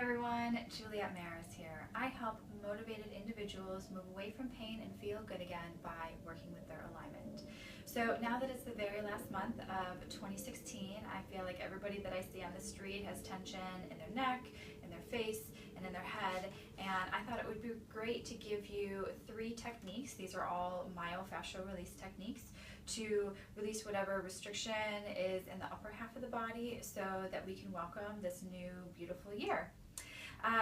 everyone, Juliet Maris here. I help motivated individuals move away from pain and feel good again by working with their alignment. So now that it's the very last month of 2016, I feel like everybody that I see on the street has tension in their neck, in their face, and in their head. And I thought it would be great to give you 3 techniques. These are all myofascial release techniques to release whatever restriction is in the upper half of the body so that we can welcome this new beautiful year.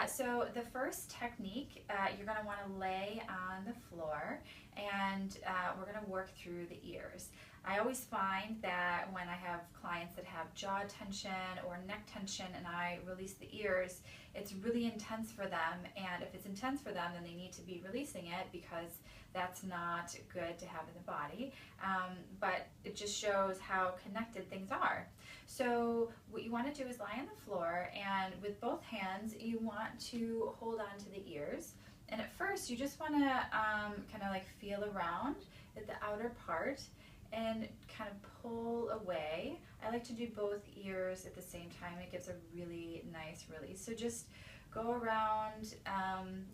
So the first technique, you're going to want to lay on the floor and we're going to work through the ears. I always find that when I have clients that have jaw tension or neck tension and I release the ears, it's really intense for them, and if it's intense for them, then they need to be releasing it because that's not good to have in the body, but it just shows how connected things are. So what you want to do is lie on the floor, and with both hands you want to hold on to the ears, and at first you just want to kind of like feel around at the outer part and kind of pull away. I like to do both ears at the same time. It gives a really nice release. So just go around,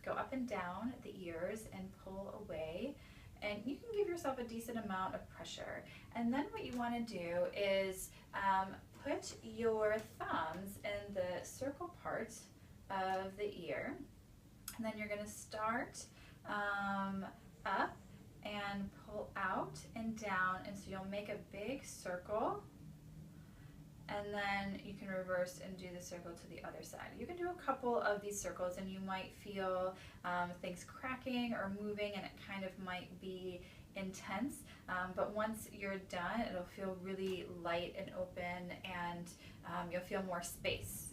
go up and down at the ears and pull away. And you can give yourself a decent amount of pressure. And then what you want to do is put your thumbs in the circle part of the ear. And then you're going to start up and pull out and down, and so you'll make a big circle, and then you can reverse and do the circle to the other side. You can do a couple of these circles and you might feel things cracking or moving, and it kind of might be intense, but once you're done it'll feel really light and open, and you'll feel more space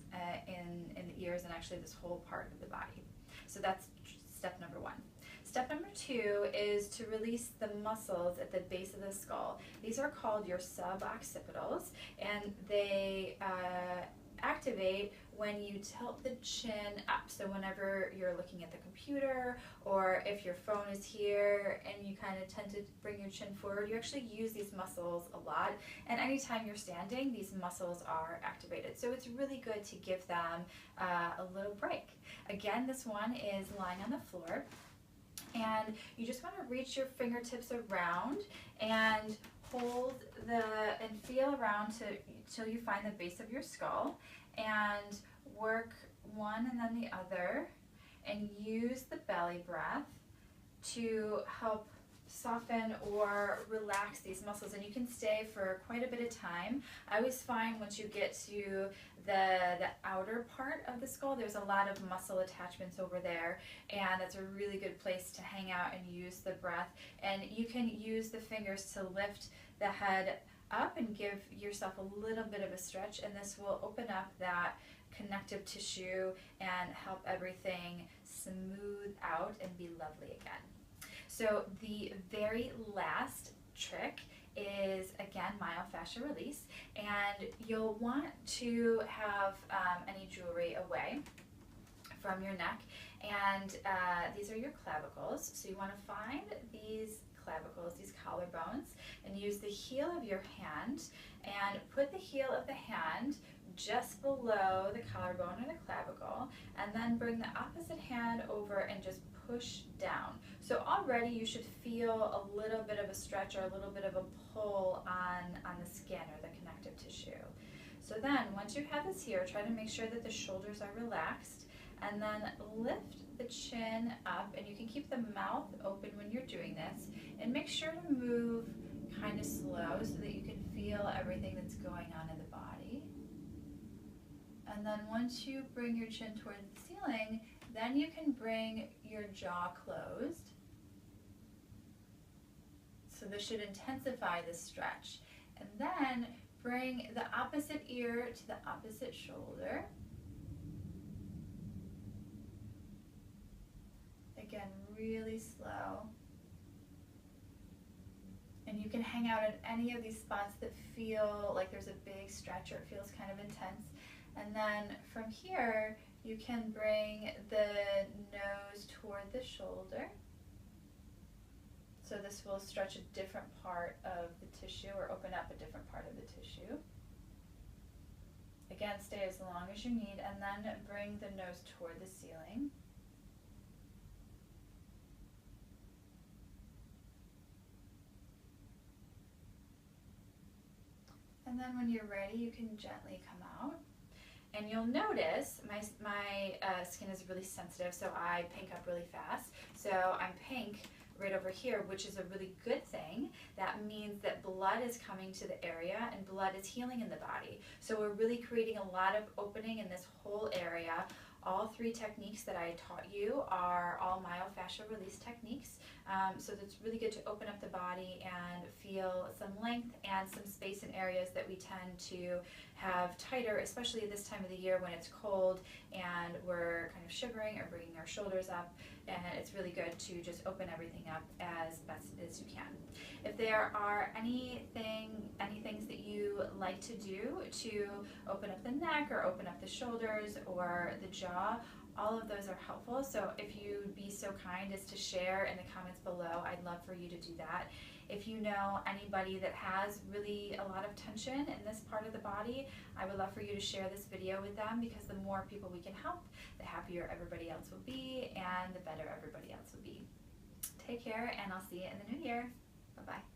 in the ears and actually this whole part of the body. So that's step number 1. Step number 2 is to release the muscles at the base of the skull. These are called your suboccipitals, and they activate when you tilt the chin up. So whenever you're looking at the computer, or if your phone is here and you kind of tend to bring your chin forward, you actually use these muscles a lot, and anytime you're standing, these muscles are activated. So it's really good to give them a little break. Again, this one is lying on the floor, and you just want to reach your fingertips around and hold and feel around till you find the base of your skull, and work one and then the other, and use the belly breath to help soften or relax these muscles. And you can stay for quite a bit of time. I always find once you get to the outer part of the skull, there's a lot of muscle attachments over there, and that's a really good place to hang out and use the breath. And you can use the fingers to lift the head up and give yourself a little bit of a stretch, and this will open up that connective tissue and help everything smooth out and be lovely again. So the very last trick is, again, myofascial release, and you'll want to have any jewelry away from your neck, and these are your clavicles. So you want to find these clavicles, these collarbones, and use the heel of your hand and put the heel of the hand just below the collarbone or the clavicle, and then bring the opposite hand over and just push down. So already you should feel a little bit of a stretch or a little bit of a pull on the skin or the connective tissue. So then once you have this here, try to make sure that the shoulders are relaxed, and then lift the chin up, and you can keep the mouth open when you're doing this, and make sure to move kind of slow so that you can feel everything that's going on in the body. And then once you bring your chin toward the ceiling, then you can bring your jaw closed. So this should intensify the stretch. And then bring the opposite ear to the opposite shoulder. Again, really slow. And you can hang out in any of these spots that feel like there's a big stretch or it feels kind of intense. And then from here, you can bring the nose toward the shoulder. So this will stretch a different part of the tissue or open up a different part of the tissue. Again, stay as long as you need, and then bring the nose toward the ceiling. And then when you're ready, you can gently come out. And you'll notice my skin is really sensitive, so I pink up really fast. So I'm pink right over here, which is a really good thing. That means that blood is coming to the area and blood is healing in the body. So we're really creating a lot of opening in this whole area. All 3 techniques that I taught you are all myofascial release techniques. So it's really good to open up the body and feel some length and some space in areas that we tend to have tighter, especially at this time of the year when it's cold and we're kind of shivering or bringing our shoulders up. And it's really good to just open everything up as best as you can. If there are any things that you like to do to open up the neck or open up the shoulders or the jaw, all of those are helpful. So if you'd be so kind as to share in the comments below, I'd love for you to do that. If you know anybody that has really a lot of tension in this part of the body, I would love for you to share this video with them, because the more people we can help, the happier everybody else will be and the better everybody else will be. Take care, and I'll see you in the new year. Bye-bye.